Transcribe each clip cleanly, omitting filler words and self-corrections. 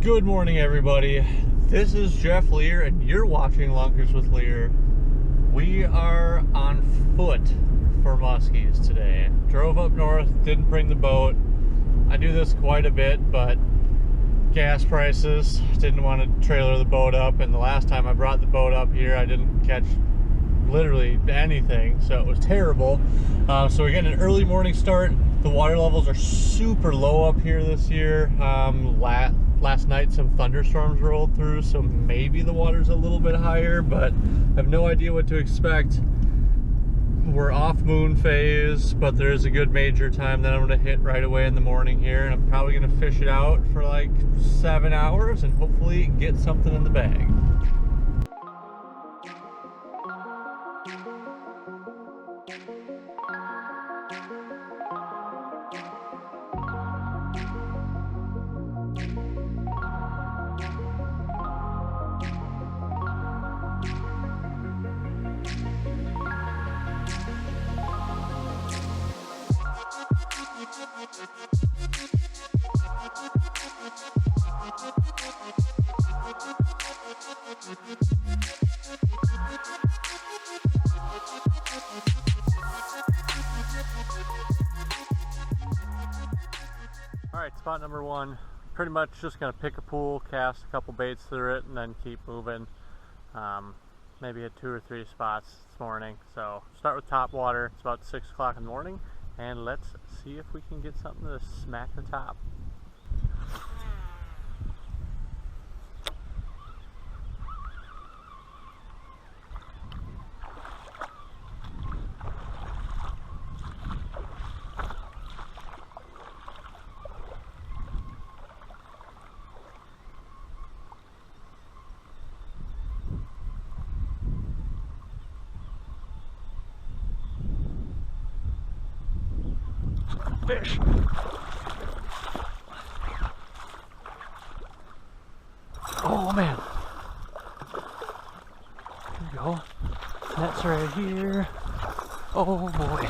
Good morning, everybody. This is Jeff Lear, and you're watching Lunkers with Lear. We are on foot for muskies today. Drove up north, didn't bring the boat. I do this quite a bit, but gas prices, didn't want to trailer the boat up, and the last time I brought the boat up here, I didn't catch literally anything, so it was terrible. So we're getting an early morning start. The water levels are super low up here this year. Last night some thunderstorms rolled through, so maybe the water's a little bit higher, but I have no idea what to expect. We're off moon phase, but there is a good major time that I'm going to hit right away in the morning here, and I'm probably going to fish it out for like 7 hours and hopefully get something in the bag. Alright, spot number one. Pretty much just going to pick a pool, cast a couple baits through it, and then keep moving. Maybe hit 2 or 3 spots this morning. So start with top water. It's about 6 o'clock in the morning, and let's see if we can get something to smack the top. Fish. Oh man. Here we go. Net's right here. Oh boy.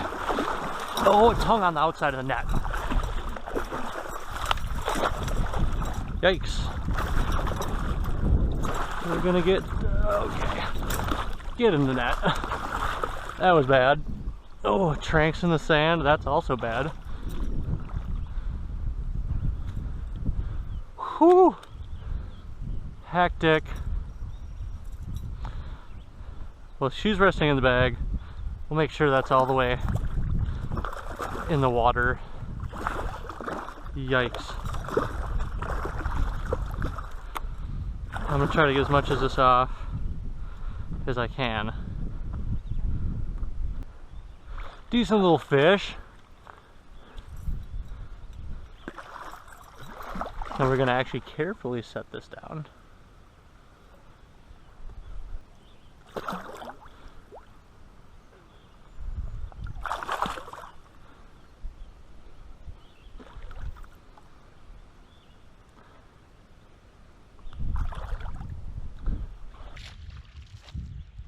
Oh, it's hung on the outside of the net. Yikes. We're gonna get, okay. Get in the net. That was bad. Oh, tranks in the sand. That's also bad. Whew. Hectic. Well, she's resting in the bag. We'll make sure that's all the way in the water. Yikes. I'm gonna try to get as much of this off as I can. Decent little fish. And we're going to actually carefully set this down.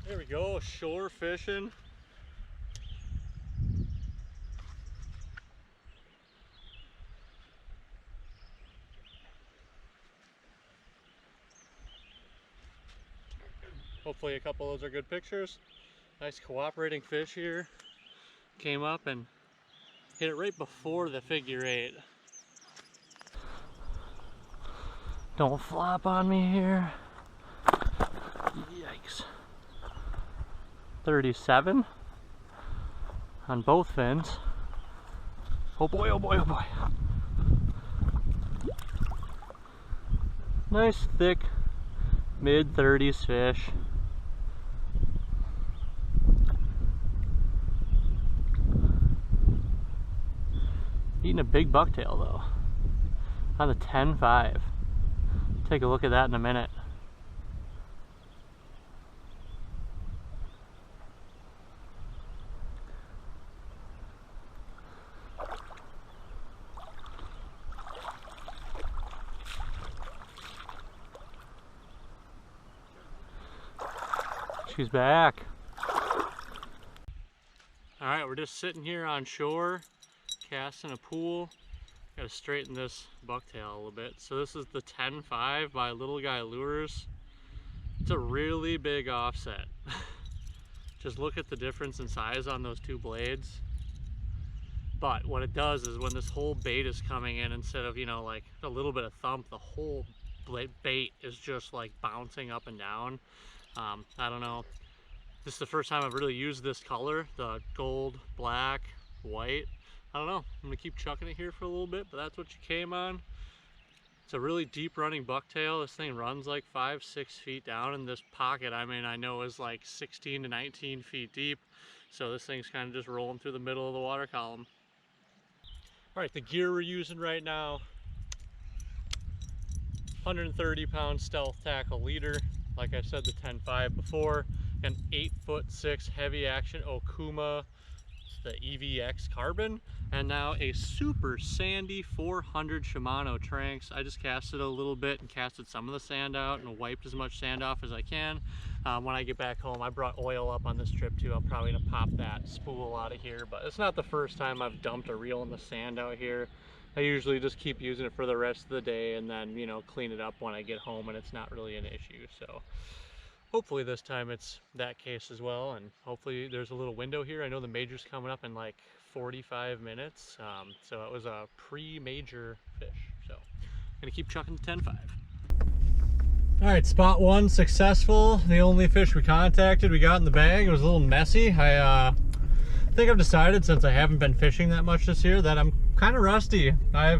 There we go, shore fishing. Hopefully a couple of those are good pictures. Nice cooperating fish here. Came up and hit it right before the figure 8. Don't flop on me here. Yikes. 37 on both fins. Oh boy, oh boy, oh boy. Nice thick mid-30s fish. Eating a big bucktail though, on the 10-5. Take a look at that in a minute. She's back. All right, we're just sitting here on shore, casting a pool. Gotta straighten this bucktail a little bit. So this is the 10.5 by Little Guy Lures. It's a really big offset. Just look at the difference in size on those two blades. But what it does is when this whole bait is coming in, instead of, you know, like a little bit of thump, the whole bait is just like bouncing up and down. I don't know. This is the first time I've really used this color, the gold, black, white. I don't know. I'm gonna keep chucking it here for a little bit, but that's what you came on. It's a really deep running bucktail. This thing runs like 5-6 feet down, and this pocket, I mean, I know is like 16 to 19 feet deep. So this thing's kind of just rolling through the middle of the water column. All right, the gear we're using right now, 130-pound stealth tackle leader. Like I said, the 10.5 before, an 8'6" heavy action Okuma, the EVX carbon, and now a super sandy 400 Shimano Tranx. I just casted a little bit and casted some of the sand out and wiped as much sand off as I can. When I get back home, I brought oil up on this trip too. I'm probably gonna pop that spool out of here, but it's not the first time I've dumped a reel in the sand out here. I usually just keep using it for the rest of the day and then, you know, clean it up when I get home and it's not really an issue. So hopefully this time it's that case as well, and hopefully there's a little window here. I know the major's coming up in like 45 minutes, so it was a pre-major fish. So I'm gonna keep chucking the 10.5. All right, spot one successful. The only fish we contacted, we got in the bag. It was a little messy. I think I've decided, since I haven't been fishing that much this year, that I'm kind of rusty. My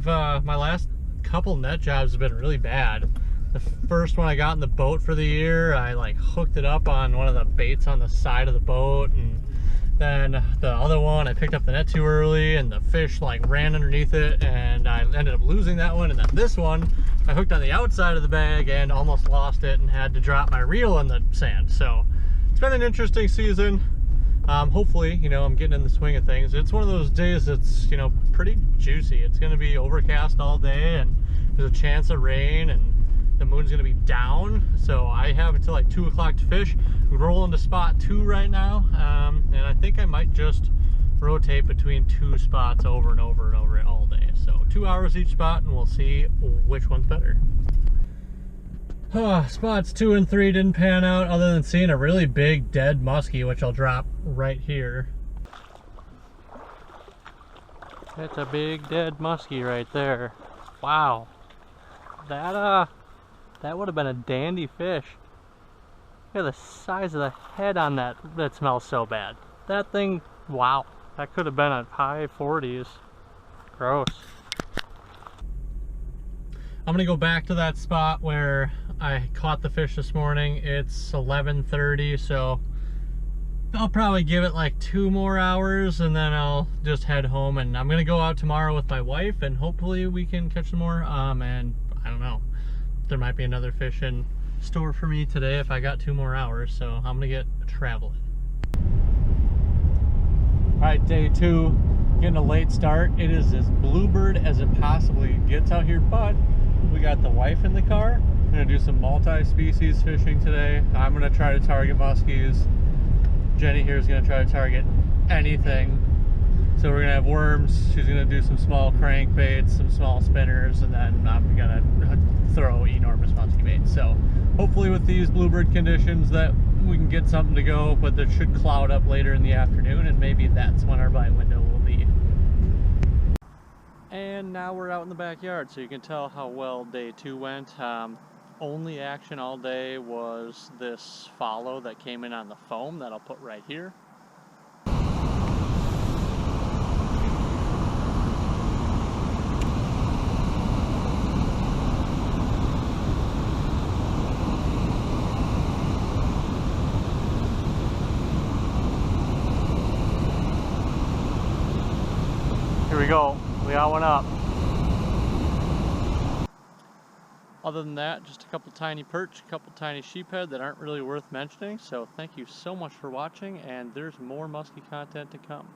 last couple net jobs have been really bad. The first one I got in the boat for the year, I like hooked it up on one of the baits on the side of the boat, and then the other one I picked up the net too early and the fish like ran underneath it, and I ended up losing that one. And then this one I hooked on the outside of the bag and almost lost it and had to drop my reel in the sand. So it's been an interesting season. Hopefully, you know, I'm getting in the swing of things. It's one of those days that's, you know, pretty juicy. It's going to be overcast all day and there's a chance of rain and the moon's going to be down. So I have until like 2 o'clock to fish. I'm rolling to spot 2 right now. And I think I might just rotate between 2 spots over and over and over all day. So 2 hours each spot and we'll see which one's better. Spots 2 and 3 didn't pan out other than seeing a really big dead musky, which I'll drop right here. That's a big dead musky right there. Wow. That would have been a dandy fish. Look at the size of the head on that. That smells so bad. That thing, wow. That could have been at high 40s. Gross. I'm gonna go back to that spot where I caught the fish this morning. It's 11:30, so I'll probably give it like 2 more hours and then I'll just head home. And I'm gonna go out tomorrow with my wife and hopefully we can catch some more. And I don't know, there might be another fish in store for me today if I got 2 more hours. So I'm gonna get traveling. All right, day 2, getting a late start. It is as bluebird as it possibly gets out here, but we got the wife in the car. We're gonna do some multi-species fishing today. I'm gonna try to target muskies. Jenny here is gonna try to target anything. So we're gonna have worms. She's gonna do some small crankbaits, some small spinners, and then I'm gonna throw enormous musky bait. So hopefully with these bluebird conditions that we can get something to go, but it should cloud up later in the afternoon and maybe that's when our bite window will be. And now we're out in the backyard, so you can tell how well day 2 went. Only action all day was this follow that came in on the foam that I'll put right here. Here we go. We got one up. Other than that, just a couple tiny perch, a couple tiny sheephead that aren't really worth mentioning. So thank you so much for watching, and there's more musky content to come.